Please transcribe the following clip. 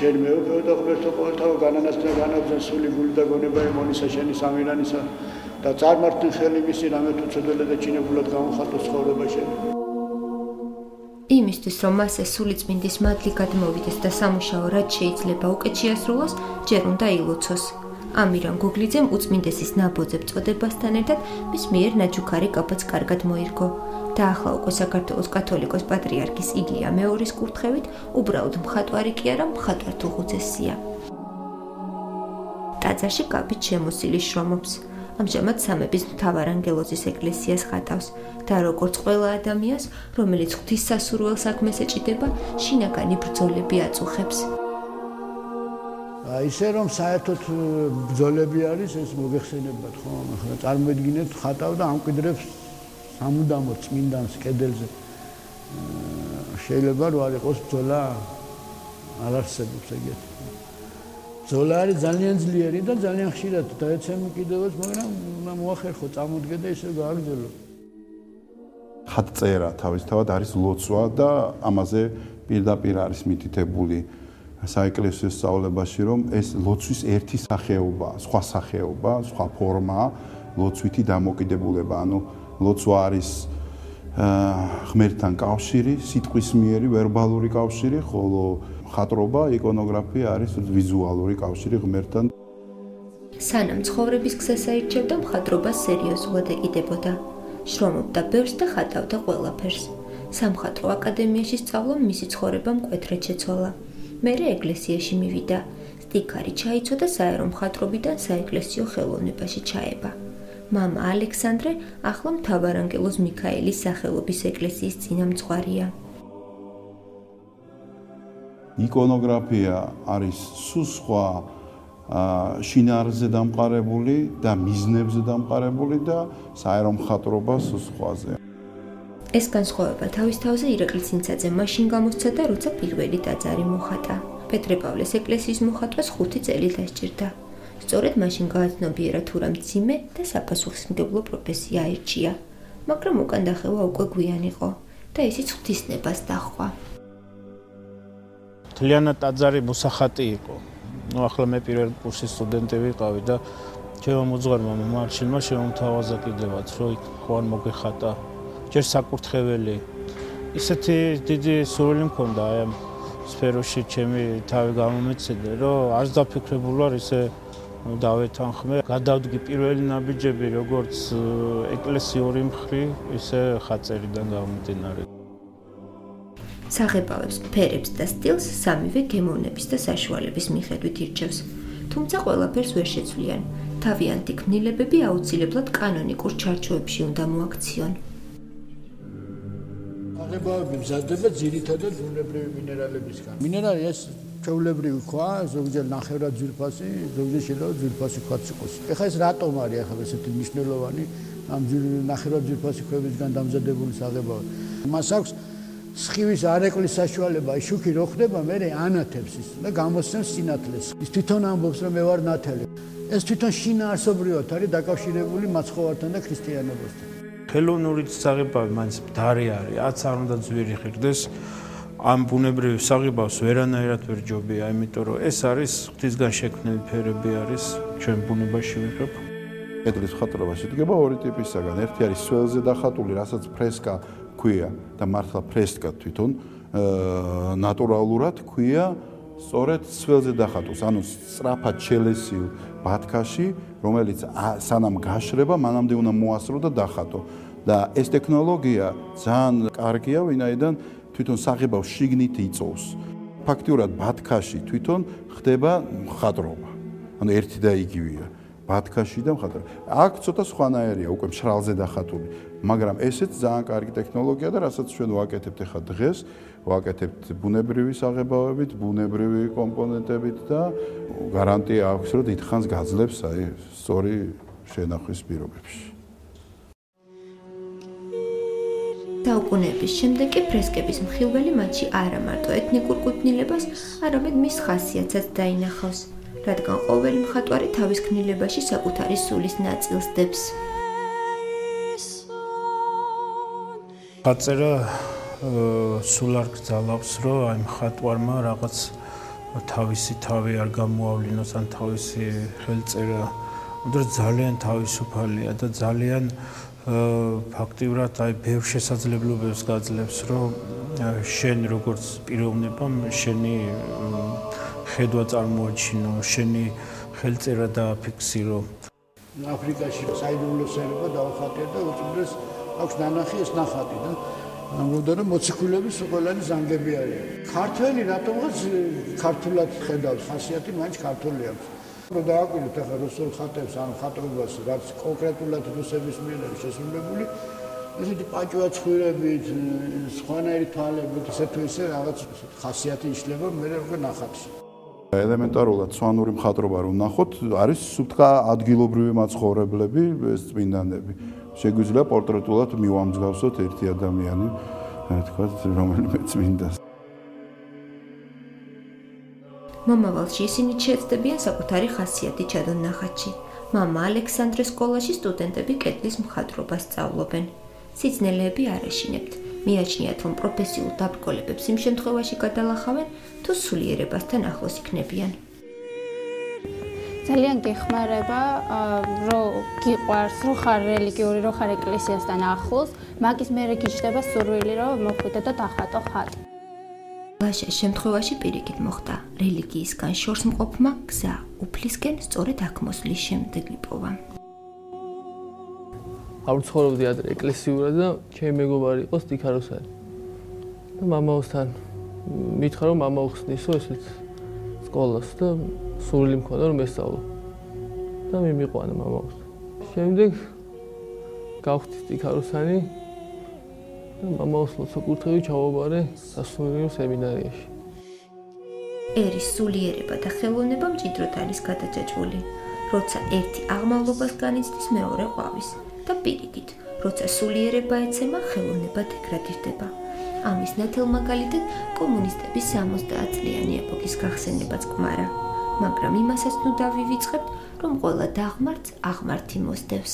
შენ მეუფეო და ღმერთო ყოველთავ განანასწრა განაბრძან სული გული და გონება ემონისა შენი სამირანისა და წარმართნი ხელი მისი რამე თუ ცოდველი და ჩინებულად გამოხატოს ცხოვრება შენი. იმისთვის რომ მასე სულიწმინდის მადლი გადმოვიდეს და სამუშაო რაც შეიძლება უკეთ შეასრულოს, ჯერ უნდა ილოცოს. ამირან გოგლიძემ უწმინდესის ნაბოძებ წოდებასთან ერთად მის მიერ ნაჯუქარი კაბაც კარგად მოირგო და ახლა უკვე საქართველოს კათოლიკოს პატრიარქის იგია მეორის კურთხევით უბრალოდ მხატვარი კი არა მხატვარ თუხუცესია. ტაძარში კაბით შემოსილი შრომობს. ამჟამად სამების მთავარანგელოზის ეკლესიას ხატავს და როგორც ყველა ადამიანს, რომელიც ღვთისმსასურველ საქმეს ეჭიდება, შინაგანი ბრძოლები აწუხებს. ისე რომ საერთოდ ბრძოლები არის ეს მოგეხსენებათ ხო? ახლა წარმოედგინეთ ხატავ და ამკვიდრებს სამუდამოდ წმინდანს კედელზე. შეიძლება რომ არ იყოს ბრძოლა არ არსებობს ეგეთი. ბრძოლა არის ძალიან ძლიერი და ძალიან ხშირად დაეცემი კიდევაც, მაგრამ უნდა მოახერხო, წამოდგე და ისე გააგრძელო. ხატწერა თავისთავად არის ლოცვა და ამაზე პირდაპირ არის მითითებული საეკლესიო სწავლებაში, რომ ეს ლოცვის ერთი სახეობაა, სხვა სახეობა, სხვა ფორმაა, ლოცვითი დამოკიდებულება. ანუ ლოცვა არის ღმერთთან კავშირი, სიტყვის მიერი, ვერბალური კავშირი, ხოლო ხატრობა, იკონოგრაფია არის ვიზუალური კავშირი ღმერთთან. სანამ ცხოვრების გზას აირჩევდა, მხატვრობას სერიოზულად ეკიდებოდა. შრომობდა ბევრს და ხატავდა ყველაფერს. სამხატვრო აკადემიაში სწავლამ მისი ცხოვრება მკვეთრად შეცვალა. მერე ეკლესიაში მივიდა. სტიქარი ჩაიცვა და საერო მხატვრობიდან საეკლესიო ხელოვნებაში ჩაება. მამა ალექსანდრე ახლა მთავარანგელოზ მიქაელის სახელობის ეკლესიის წინამძღვარია. იკონოგრაფია არის სულ სხვა შინაარსზე დამყარებული და მიზნებზე დამყარებული და საერო მხატვრობა სულ სხვაზე. ეს განსხვავება თავის თავზე ირაკლი ცინცაძე მაშინ გამოსცა და როცა პირველი ტაძარი მოხატა. პეტრე-პავლეს ეკლესიის მოხატვას 5 წელი დასჭირდა. სწორედ მაშინ გააცნობიერა თუ რა მძიმე და საფასუხისმგებლო პროფესია აირჩია. მაგრამ უკან დახევა უკვე გვიან იყო და ისიც ღვთისნებას დაჰყვა. მთლიანად ტაძარი მოსახატი იყო. ახლა მე პირველ კურსის სტუდენტი ვიყავი და ჩემო მოძღვარმა მარშილმა შემომთავაზა კიდევაც, რომ იქ ხوار მოგეხატა. ჯერ საკურთხეველი. ისეთი დიდი სურვილი მქონდა აი ამ სფეროში ჩემი თავი გამომეცედა, რომ არც დაფიქრებული ვარ ისე დავეთანხმე. გადავდგი პირველი ნაბიჯები როგორც ეკლესიური მხრივ, ისე ხაწერიდან გამომდინარე. საღებავებს, ფერებს და სტილს სამივე გემოვნების და საშუალების მიხედვით ირჩევს. თუმცა ყველაფერს ვერ შეცვლიან. თავიანთი ქმნილებები აუცილებლად კანონიკურ ჩარჩოებში უნდა მოაქციონ. საღებავები მზადდება ძირითადად ბუნებრივი მინერალებისგან. მინერალი ეს ჩვეულებრივი ქვა, ზოგჯერ ნახევრად ძვირფასი, ზოგჯერ შეიძლება ძვირფასი ქვაც იყოს. ეხლა ეს რატომ არის ახლა ესეთი მნიშვნელოვანი ამ ნახევრად ძვირფასი ქვებისგან დამზადებული საღებავი? მას აქვს სხივის არეკლის საშუალება, შუქი რო ხდება, მე ანათებს ის და გამოსცემს სინათლეს. ის თვითონ ამბობს, რომ მე ვარ ნათელი. ეს თვითონ შინაარსობრივად არის დაკავშირებული მაცხოვართან და ქრისტიანობასთან. ხელოვნური საღებავი მაინც მდარი არის, რაც არ უნდა ძვირი ხირდეს. ამ ბუნებრივ საღებავს ვერანაირად ვერ ჯობია, იმიტომ რომ ეს არის ღვთისგან შექმნილი ფერები არის, ჩვენ ბუნებაში ვიღებ. კედლის მხატვრობა შედგება ორი ტიპისაგან. ერთი არის სველზე დახატული, რასაც ფრესკა ქვია და მართლა ფრესკა თვითონ ნატურალურად ქვია სწორედ სველზე დახატოს, ანუ სწრაფად შელესილ ბათქაში, რომელიც სანამ გაშრება, მანამდე უნდა მოასრო და დახატო. და ეს ტექნოლოგია ძალიან კარგია, ვინაიდან თვითონ საღებავს შიგნით იწოვს. ფაქტიურად ბათქაში თვითონ ხდება მხატვრობა. ანუ ერთი და იგივეა. ბათქაში და მხატვრობა. აქ ცოტა სხვანაირია, უკვე მშრალზე დახატული, მაგრამ ესეც ძალიან კარგი ტექნოლოგია და რასაც ჩვენ ვაკეთებთ ახლა დღეს, ვაკეთებთ ბუნებრივი საღებავებით, ბუნებრივი კომპონენტებით და გარანტია აქვს, რომ დიდხანს გაძლებს აი სწორი შენახვის პირობებში. დაუყოვნების შემდეგ კი ფრესკების მხილველი მათში არა მარტო ეთნიკურ კუთვნილებას, არამედ მის ხასიათსაც დაინახავს, რადგან ყოველი მხატვარი თავის ქმნილებაში საკუთარი სულის ნაწილს დებს. ხაწერა სულ არ გძალავს, რომ აი მხატვარმა რაღაც თავისი თავი არ გამოავლინოს ან თავისი ხელწერა. უბრალოდ ძალიან თავისუფალია და ძალიან ფაქტიურად აი ბევრ შესაძლებლობებს გაძლევს, რომ შენ როგორც პიროვნება, შენი ხედვა წარმოაჩინო, შენი ხელწერა დააფიქსირო. აფრიკაში საიდუმლოსერება დაუხატია და უწუდეს აქვს ნანახი ეს ნახატი და ამბობდა რომ მოციქულების ყველანი ზანგები არიან. ქართველი რატომღაც ქართულად ხედავს, ხასიათი მაინც ქართული აქვს. რომ დააკვირდეთ ახლა რუსულ ხატებს ან ხატრობას, რაც კონკრეტულად რუსების მიერ არის შესრულებული, ესეთი პაჭვაცხვირებით, სხვანაირი თვალებით, ისე თუ ისე რაღაც ხასიათი იშლება მე როგორ ნახატში. ელემენტარულად სვანური მხატვრობა რომ ნახოთ, არის სუფთა ადგილობრივი მაცხოვრებლები, ეს წმინდანები. შეგვიძლია პორტრეტულად მივამსგავსოთ ერთი ადამიანი, თქვა, რომელიმე წმინდას. მომავალში ისინი შეეცდებიან საკუთარი ხასიათი ჩადონ ნახატში. მამა ალექსანდრეს სკოლაში სტუდენტები კედლის მხატვრობას სწავლობენ. სიძნელეები არ ეშინებთ. მიაჩნიათ, რომ პროფესიულ დაბრკოლებებს იმ შემთხვევაში გადალახავენ, თუ სულიერებასთან ახლოს იქნებიან. ძალიან გეხმარება, რომ გიყვარს, რომ ხარ რელიგიური, რომ ხარ ეკლესიასთან ახლოს, მაგის მერე გიჩნდება სურვილი, რომ მოხვიდე და დახატო ხატი. ლაშას შემთხვევაში პირიქით მოხდა. რელიგიისგან შორს მყოფმა გზა უფლისკენ სწორედ აქ მოსვლის შემდეგ იპოვა. არ ცხოვრობდი ადრე ეკლესიურად და ჩემი მეგობარი იყო სტიქაროსანი. და მამაოსთან მითხრა რომ მამა უხსნისო ესეთ სკოლას და სურვილი მქონდა რომ ესწავლო. და მიმიყვანა მამაოს. შემდეგ გავხდი სტიქაროსანი და მამაოს ლოცვა-კურთხევი ჩავაბარე სასულიერო სემინარიაში. ერის სულიერება და ხელოვნება მჭიდროდ არის გადაჭაჭვული. როცა ერთი აღმავლობას განიცდის, მეორე ყვავის. და პირიქით, როცა სულიერება ეცემა, ხელოვნება დეგრადირდება. ამის ნათელმაგალითად კომუნისტების 60-წლიანი ეპოქის გახსენებაც კმარა. მაგრამ იმასაც ნუ დავივიწყებთ, რომ ყველა დაღმართს აღმართი მოსდევს.